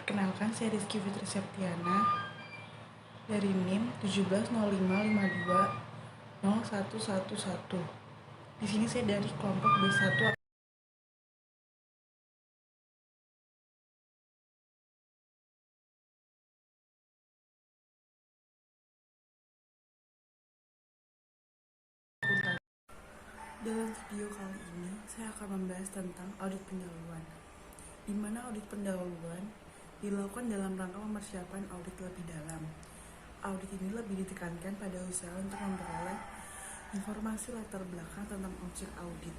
Perkenalkan, saya Rizky Fitri Septiana dari NIM 1705520111. Di sini saya dari kelompok B1. Dalam video kali ini, saya akan membahas tentang audit pendahuluan, di mana audit pendahuluan dilakukan dalam rangka mempersiapkan audit lebih dalam. Audit ini lebih ditekankan pada usaha untuk memperoleh informasi latar belakang tentang objek audit.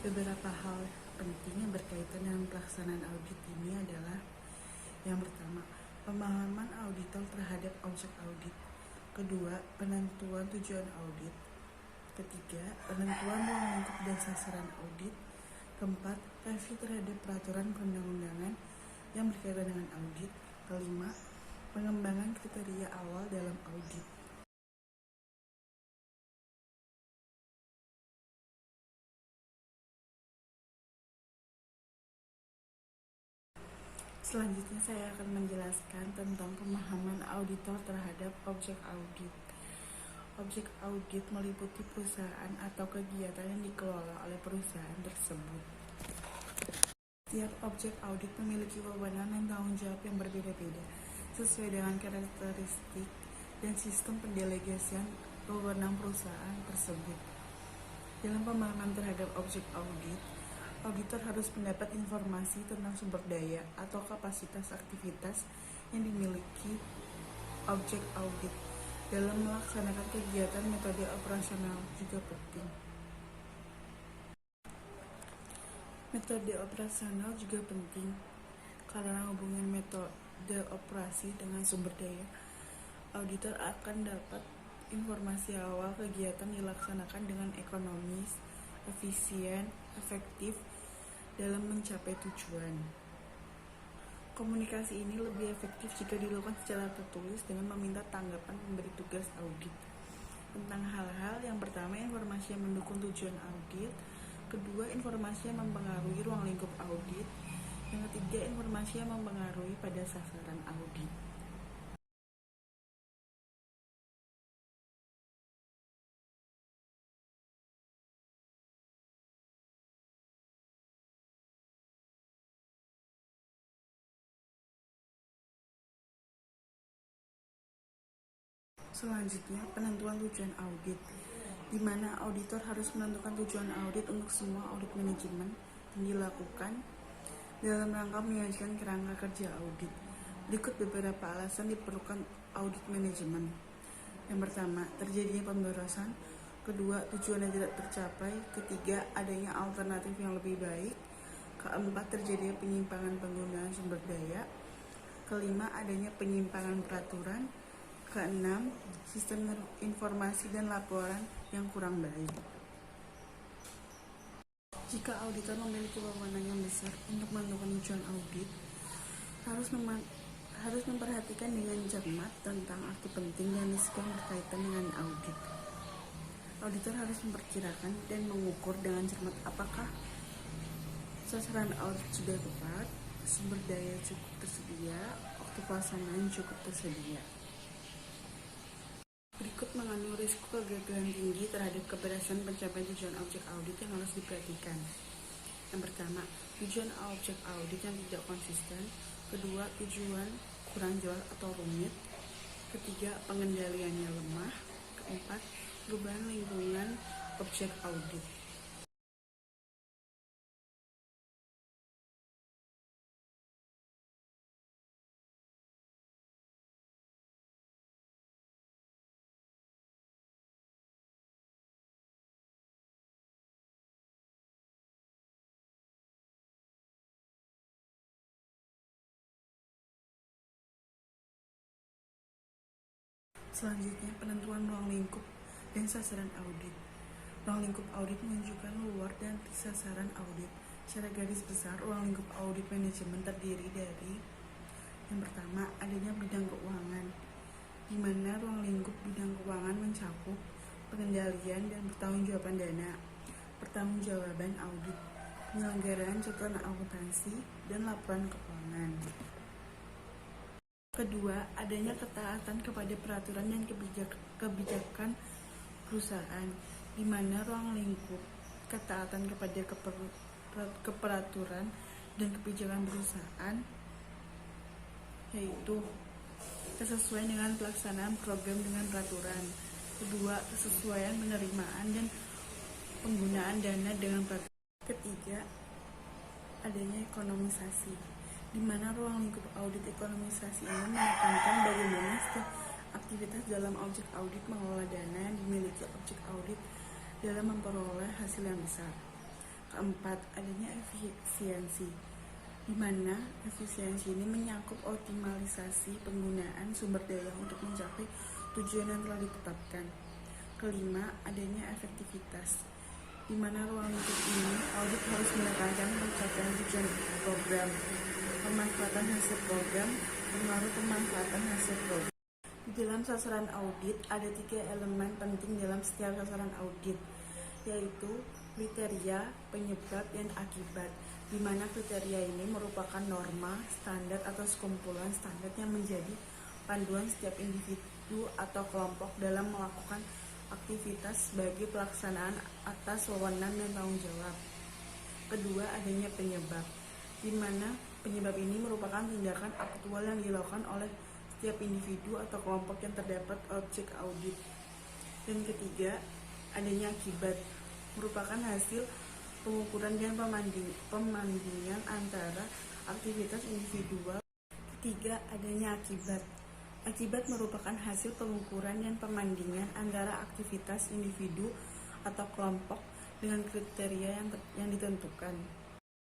Beberapa hal penting yang berkaitan dengan pelaksanaan audit ini adalah: yang pertama, pemahaman auditor terhadap objek audit. Kedua, penentuan tujuan audit. Ketiga, penentuan ruang lingkup dan sasaran audit. Keempat, review terhadap peraturan perundang-undangan yang berkaitan dengan audit. Kelima, pengembangan kriteria awal dalam audit. Selanjutnya saya akan menjelaskan tentang pemahaman auditor terhadap objek audit. Objek audit meliputi perusahaan atau kegiatan yang dikelola oleh perusahaan tersebut. Setiap objek audit memiliki wewenang dan tanggung jawab yang berbeda-beda sesuai dengan karakteristik dan sistem pendelegasian wewenang perusahaan tersebut. Dalam pemahaman terhadap objek audit, auditor harus mendapat informasi tentang sumber daya atau kapasitas aktivitas yang dimiliki objek audit. Dalam melaksanakan kegiatan, metode operasional juga penting. Metode operasional juga penting karena hubungan metode operasi dengan sumber daya. Auditor akan dapat informasi awal kegiatan dilaksanakan dengan ekonomis, efisien, efektif dalam mencapai tujuan. Komunikasi ini lebih efektif jika dilakukan secara tertulis dengan meminta tanggapan pemberi tugas audit tentang hal-hal. Yang pertama, informasi yang mendukung tujuan audit. Kedua, informasi yang mempengaruhi ruang lingkup audit. Yang ketiga, informasi yang mempengaruhi pada sasaran audit. Selanjutnya, penentuan tujuan audit, di mana auditor harus menentukan tujuan audit untuk semua audit manajemen yang dilakukan dalam rangka menyajikan kerangka kerja audit. Berikut beberapa alasan diperlukan audit manajemen. Yang pertama, terjadinya pemborosan. Kedua, tujuan yang tidak tercapai. Ketiga, adanya alternatif yang lebih baik. Keempat, terjadinya penyimpangan penggunaan sumber daya. Kelima, adanya penyimpangan peraturan. Keenam, sistem informasi dan laporan yang kurang baik. Jika auditor memiliki wewenang yang besar untuk menentukan tujuan audit, harus memperhatikan dengan cermat tentang arti penting dan risiko yang berkaitan dengan audit. Auditor harus memperkirakan dan mengukur dengan cermat apakah sasaran audit sudah tepat, sumber daya cukup tersedia, waktu pelaksanaan cukup tersedia. Berikut mengandung risiko kegagalan tinggi terhadap keberhasilan pencapaian tujuan objek audit yang harus diperhatikan. Yang pertama, tujuan objek audit yang tidak konsisten. Kedua, tujuan kurang jelas atau rumit. Ketiga, pengendaliannya lemah. Keempat, perubahan lingkungan objek audit. Selanjutnya, penentuan ruang lingkup dan sasaran audit. Ruang lingkup audit menunjukkan luar dan sasaran audit. Secara garis besar, ruang lingkup audit manajemen terdiri dari: yang pertama, adanya bidang keuangan, di mana ruang lingkup bidang keuangan mencakup pengendalian dan pertanggungjawaban dana, pertanggungjawaban audit, penyelenggaraan catatan akuntansi, dan laporan keuangan. Kedua, adanya ketaatan kepada peraturan dan kebijakan perusahaan, di mana ruang lingkup ketaatan kepada keperaturan dan kebijakan perusahaan yaitu kesesuaian dengan pelaksanaan program dengan peraturan. Kedua, kesesuaian penerimaan dan penggunaan dana dengan peraturan. Ketiga, adanya ekonomisasi, di mana ruang lingkup audit ekonomisasi ini menekankan bagaimana setiap aktivitas dalam objek audit mengelola dana yang dimiliki objek audit dalam memperoleh hasil yang besar. Keempat, adanya efisiensi, di mana efisiensi ini menyangkut optimalisasi penggunaan sumber daya untuk mencapai tujuan yang telah ditetapkan. Kelima, adanya efektivitas, di mana ruang lingkup ini audit harus menekankan pencapaian tujuan program, pemanfaatan hasil program, pengaruh pemanfaatan hasil program. Di dalam sasaran audit ada 3 elemen penting dalam setiap sasaran audit, yaitu kriteria, penyebab, dan akibat, di mana kriteria ini merupakan norma, standar, atau sekumpulan standar yang menjadi panduan setiap individu atau kelompok dalam melakukan aktivitas sebagai pelaksanaan atas wewenang dan tanggung jawab. Kedua, adanya penyebab, di mana penyebab ini merupakan tindakan aktual yang dilakukan oleh setiap individu atau kelompok yang terdapat objek audit. Dan ketiga, adanya akibat, merupakan hasil pengukuran dan pembandingan antara aktivitas individual. Ketiga, adanya akibat. Akibat merupakan hasil pengukuran dan pembandingan antara aktivitas individu atau kelompok dengan kriteria yang ditentukan.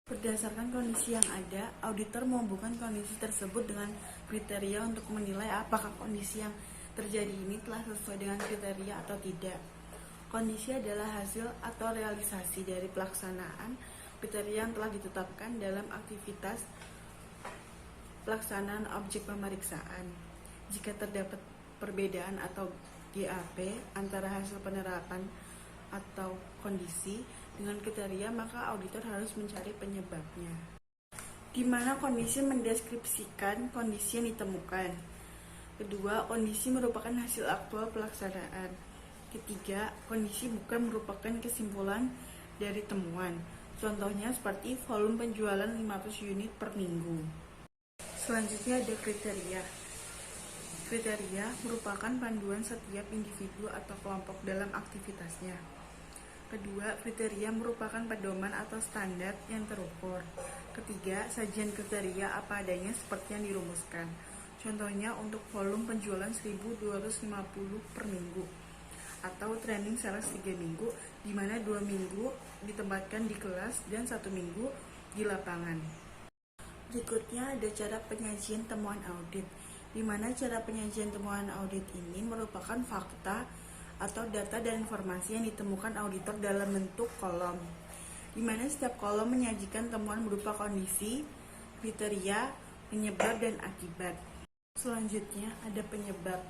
Berdasarkan kondisi yang ada, auditor menghubungkan kondisi tersebut dengan kriteria untuk menilai apakah kondisi yang terjadi ini telah sesuai dengan kriteria atau tidak. Kondisi adalah hasil atau realisasi dari pelaksanaan kriteria yang telah ditetapkan dalam aktivitas pelaksanaan objek pemeriksaan. Jika terdapat perbedaan atau GAP antara hasil penerapan atau kondisi dengan kriteria, maka auditor harus mencari penyebabnya. Di mana kondisi mendeskripsikan kondisi yang ditemukan. Kedua, kondisi merupakan hasil aktual pelaksanaan. Ketiga, kondisi bukan merupakan kesimpulan dari temuan. Contohnya seperti volume penjualan 500 unit per minggu. Selanjutnya ada kriteria. Kriteria merupakan panduan setiap individu atau kelompok dalam aktivitasnya. Kedua, kriteria merupakan pedoman atau standar yang terukur. Ketiga, sajian kriteria apa adanya seperti yang dirumuskan. Contohnya untuk volume penjualan 1.250 per minggu, atau training sales 3 minggu, di mana 2 minggu ditempatkan di kelas dan 1 minggu di lapangan. Berikutnya ada cara penyajian temuan audit, di mana cara penyajian temuan audit ini merupakan fakta atau data dan informasi yang ditemukan auditor dalam bentuk kolom, di mana setiap kolom menyajikan temuan berupa kondisi, kriteria, penyebab, dan akibat. Selanjutnya ada penyebab,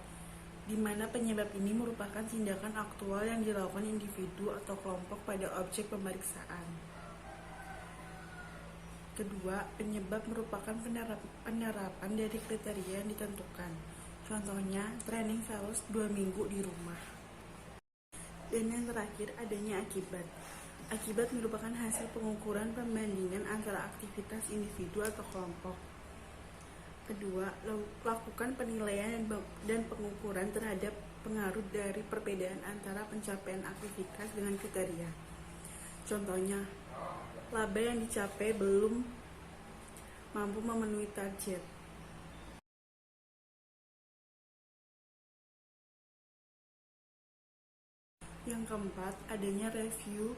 di mana penyebab ini merupakan tindakan aktual yang dilakukan individu atau kelompok pada objek pemeriksaan. Kedua, penyebab merupakan penerapan dari kriteria yang ditentukan. Contohnya, training sales 2 minggu di rumah. Dan yang terakhir, adanya akibat. Akibat merupakan hasil pengukuran pembandingan antara aktivitas individu atau kelompok. Kedua, lakukan penilaian dan pengukuran terhadap pengaruh dari perbedaan antara pencapaian aktivitas dengan kriteria. Contohnya, laba yang dicapai belum mampu memenuhi target. Yang keempat, adanya review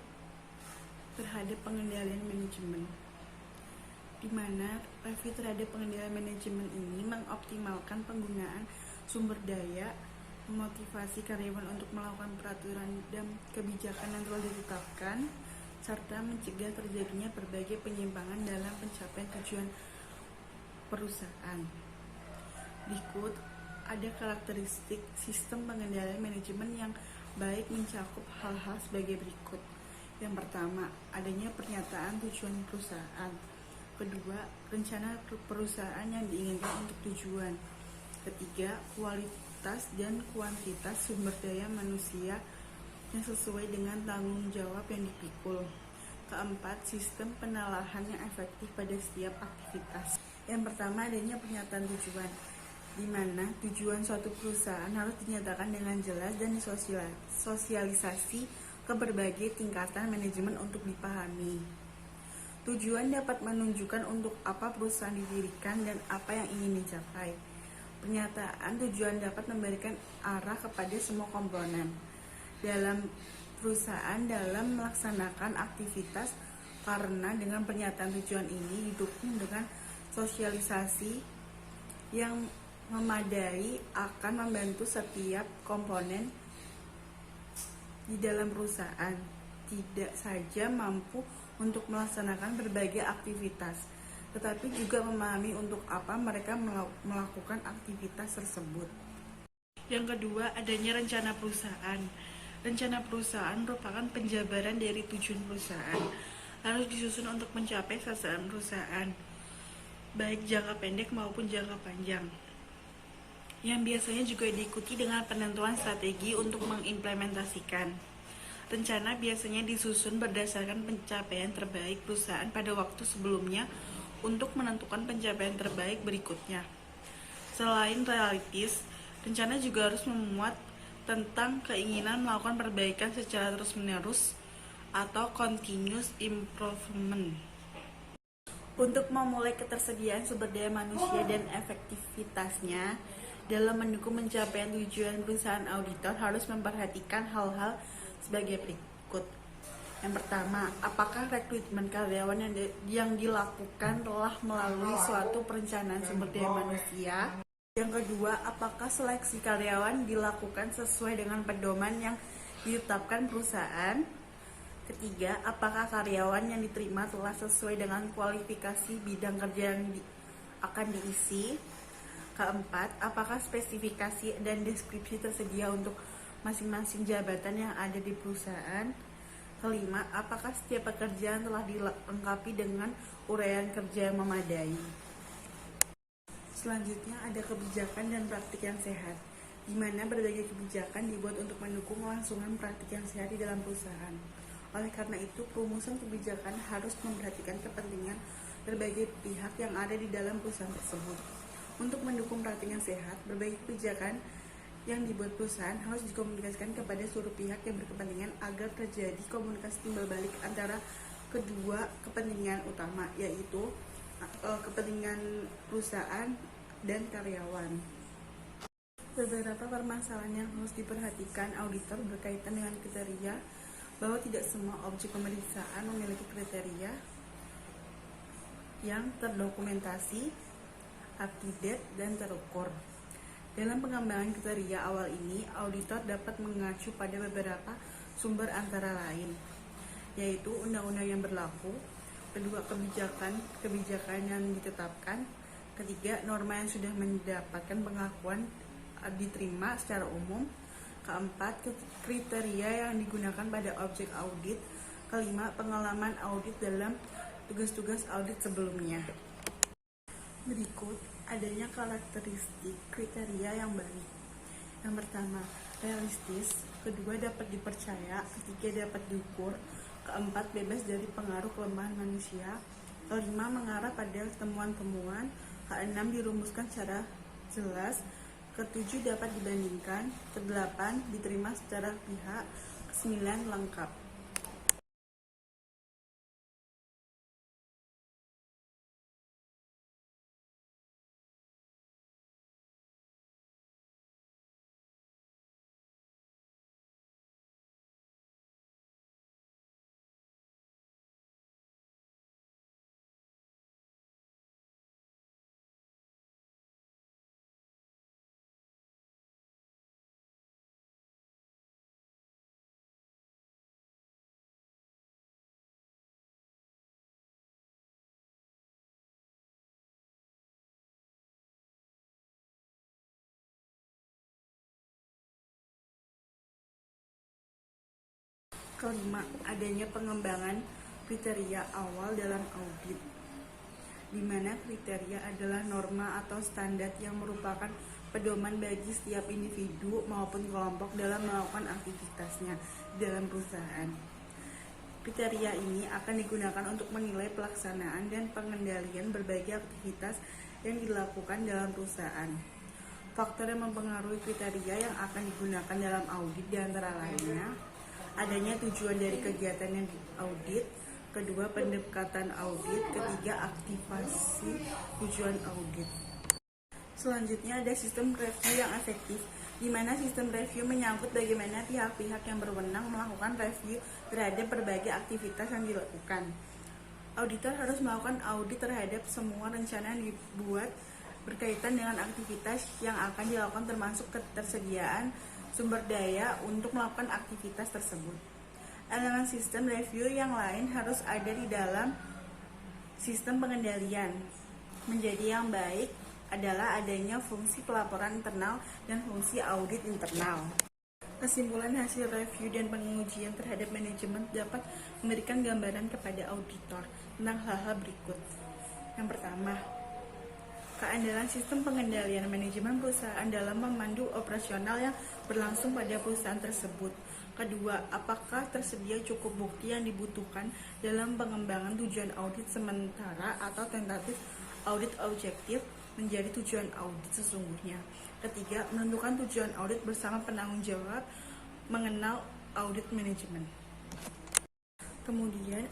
terhadap pengendalian manajemen, di mana review terhadap pengendalian manajemen ini mengoptimalkan penggunaan sumber daya, memotivasi karyawan untuk melakukan peraturan dan kebijakan yang telah ditetapkan, serta mencegah terjadinya berbagai penyimpangan dalam pencapaian tujuan perusahaan. Berikut ada karakteristik sistem pengendalian manajemen yang baik mencakup hal-hal sebagai berikut. Yang pertama, adanya pernyataan tujuan perusahaan. Kedua, rencana perusahaan yang diinginkan untuk tujuan. Ketiga, kualitas dan kuantitas sumber daya manusia yang sesuai dengan tanggung jawab yang dipikul. Keempat, sistem penalahan yang efektif pada setiap aktivitas. Yang pertama, adanya pernyataan tujuan, di mana tujuan suatu perusahaan harus dinyatakan dengan jelas dan disosialisasi ke berbagai tingkatan manajemen untuk dipahami. Tujuan dapat menunjukkan untuk apa perusahaan didirikan dan apa yang ingin dicapai. Pernyataan tujuan dapat memberikan arah kepada semua komponen dalam perusahaan dalam melaksanakan aktivitas, karena dengan pernyataan tujuan ini didukung dengan sosialisasi yang memadai akan membantu setiap komponen di dalam perusahaan tidak saja mampu untuk melaksanakan berbagai aktivitas, tetapi juga memahami untuk apa mereka melakukan aktivitas tersebut. Yang kedua, adanya rencana perusahaan. Rencana perusahaan merupakan penjabaran dari tujuan perusahaan. Harus disusun untuk mencapai sasaran perusahaan, baik jangka pendek maupun jangka panjang, yang biasanya juga diikuti dengan penentuan strategi untuk mengimplementasikan. Rencana biasanya disusun berdasarkan pencapaian terbaik perusahaan pada waktu sebelumnya untuk menentukan pencapaian terbaik berikutnya. Selain realistis, rencana juga harus memuat tentang keinginan melakukan perbaikan secara terus-menerus atau continuous improvement. Untuk memulai ketersediaan sumber daya manusia dan efektivitasnya dalam mendukung pencapaian tujuan perusahaan, auditor harus memperhatikan hal-hal sebagai berikut. Yang pertama, apakah rekrutmen karyawan yang dilakukan telah melalui suatu perencanaan sumber daya manusia? Yang kedua, apakah seleksi karyawan dilakukan sesuai dengan pedoman yang ditetapkan perusahaan? Ketiga, apakah karyawan yang diterima telah sesuai dengan kualifikasi bidang kerja yang akan diisi? Keempat, apakah spesifikasi dan deskripsi tersedia untuk masing-masing jabatan yang ada di perusahaan? Kelima, apakah setiap pekerjaan telah dilengkapi dengan uraian kerja yang memadai? Selanjutnya ada kebijakan dan praktik yang sehat, di mana berbagai kebijakan dibuat untuk mendukung kelangsungan praktik yang sehat di dalam perusahaan. Oleh karena itu, perumusan kebijakan harus memperhatikan kepentingan berbagai pihak yang ada di dalam perusahaan tersebut. Untuk mendukung praktik yang sehat, berbagai kebijakan yang dibuat perusahaan harus dikomunikasikan kepada seluruh pihak yang berkepentingan agar terjadi komunikasi timbal balik antara kedua kepentingan utama, yaitu kepentingan perusahaan dan karyawan. Beberapa permasalahan yang harus diperhatikan auditor berkaitan dengan kriteria, bahwa tidak semua objek pemeriksaan memiliki kriteria yang terdokumentasi, up-to-date, dan terukur. Dalam pengembangan kriteria awal ini, auditor dapat mengacu pada beberapa sumber antara lain, yaitu undang-undang yang berlaku, kedua kebijakan yang ditetapkan, ketiga norma yang sudah mendapatkan pengakuan diterima secara umum, keempat kriteria yang digunakan pada objek audit, kelima pengalaman audit dalam tugas-tugas audit sebelumnya. Berikut adanya karakteristik kriteria yang baik. Yang pertama, realistis, kedua dapat dipercaya, ketiga dapat diukur, keempat bebas dari pengaruh kelemahan manusia, kelima mengarah pada temuan-temuan, keenam dirumuskan secara jelas, ketujuh dapat dibandingkan, kedelapan diterima secara pihak, kesembilan lengkap. Kelima, adanya pengembangan kriteria awal dalam audit, di mana kriteria adalah norma atau standar yang merupakan pedoman bagi setiap individu maupun kelompok dalam melakukan aktivitasnya di dalam perusahaan. Kriteria ini akan digunakan untuk menilai pelaksanaan dan pengendalian berbagai aktivitas yang dilakukan dalam perusahaan. Faktor yang mempengaruhi kriteria yang akan digunakan dalam audit diantara lainnya adanya tujuan dari kegiatan yang diaudit, kedua pendekatan audit, ketiga aktivasi tujuan audit. Selanjutnya ada sistem review yang efektif, di mana sistem review menyangkut bagaimana pihak-pihak yang berwenang melakukan review terhadap berbagai aktivitas yang dilakukan. Auditor harus melakukan audit terhadap semua rencana yang dibuat berkaitan dengan aktivitas yang akan dilakukan, termasuk ketersediaan sumber daya untuk melakukan aktivitas tersebut. Elemen sistem review yang lain harus ada di dalam sistem pengendalian. Menjadi yang baik adalah adanya fungsi pelaporan internal dan fungsi audit internal. Kesimpulan hasil review dan pengujian terhadap manajemen dapat memberikan gambaran kepada auditor tentang hal-hal berikut. Yang pertama, keandalan sistem pengendalian manajemen perusahaan dalam memandu operasional yang berlangsung pada perusahaan tersebut. Kedua, apakah tersedia cukup bukti yang dibutuhkan dalam pengembangan tujuan audit sementara atau tentatif audit objektif menjadi tujuan audit sesungguhnya. Ketiga, menentukan tujuan audit bersama penanggung jawab mengenal audit manajemen. Kemudian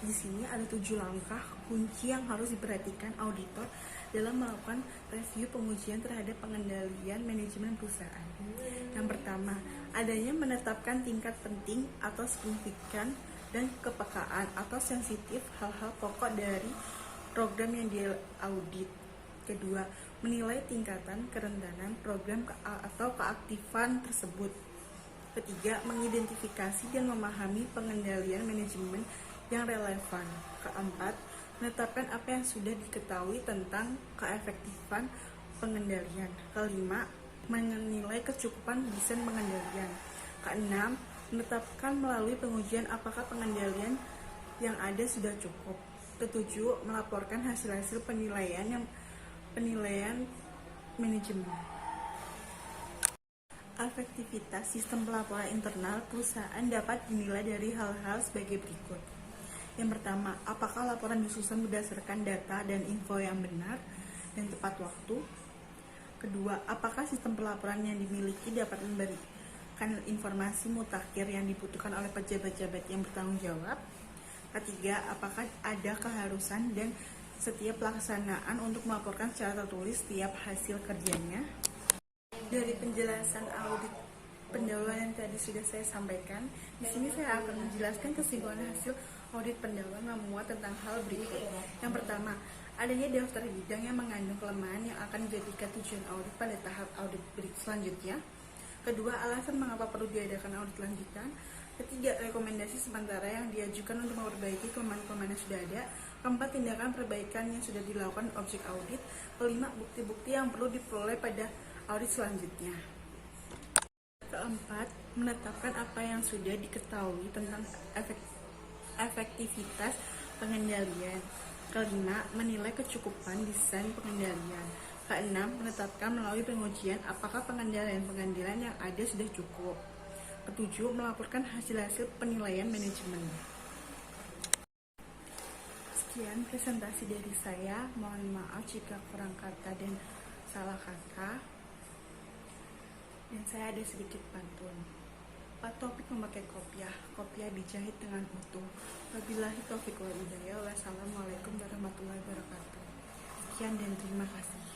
di sini ada 7 langkah kunci yang harus diperhatikan auditor dalam melakukan review pengujian terhadap pengendalian manajemen perusahaan. Yang pertama, adanya menetapkan tingkat penting atau signifikan dan kepekaan atau sensitif hal-hal pokok dari program yang diaudit. Kedua, menilai tingkatan kerentanan program atau keaktifan tersebut. Ketiga, mengidentifikasi dan memahami pengendalian manajemen yang relevan. Keempat, menetapkan apa yang sudah diketahui tentang keefektifan pengendalian. Kelima, menilai kecukupan desain pengendalian. Keenam, menetapkan melalui pengujian apakah pengendalian yang ada sudah cukup. Ketujuh, melaporkan hasil-hasil penilaian manajemen. Efektivitas sistem pelaporan internal perusahaan dapat dinilai dari hal-hal sebagai berikut. Yang pertama, apakah laporan disusun berdasarkan data dan info yang benar dan tepat waktu? Kedua, apakah sistem pelaporan yang dimiliki dapat memberikan informasi mutakhir yang dibutuhkan oleh pejabat-pejabat yang bertanggung jawab? Ketiga, apakah ada keharusan dan setiap pelaksanaan untuk melaporkan secara tertulis setiap hasil kerjanya? Dari penjelasan audit pendahuluan yang tadi sudah saya sampaikan, di sini saya akan menjelaskan kesimpulan hasil audit pendahuluan memuat tentang hal berikut. Yang pertama, adanya daftar bidang yang mengandung kelemahan yang akan menjadikan tujuan audit pada tahap audit selanjutnya. Kedua, alasan mengapa perlu diadakan audit lanjutan. Ketiga, rekomendasi sementara yang diajukan untuk memperbaiki kelemahan-kelemahan yang sudah ada. Keempat, tindakan perbaikan yang sudah dilakukan objek audit. Kelima, bukti-bukti yang perlu diperoleh pada audit selanjutnya. Keempat, menetapkan apa yang sudah diketahui tentang efektivitas pengendalian. Kelima, menilai kecukupan desain pengendalian. Keenam, menetapkan melalui pengujian apakah pengendalian yang ada sudah cukup. Ketujuh, melaporkan hasil-hasil penilaian manajemen. Sekian presentasi dari saya. Mohon maaf jika kurang kata dan salah kata. Dan saya ada sedikit pantun. Topik memakai kopiah dijahit dengan utuh. Wabillahi taufiq wal hidayah. Wassalamualaikum warahmatullahi wabarakatuh. Sekian dan terima kasih.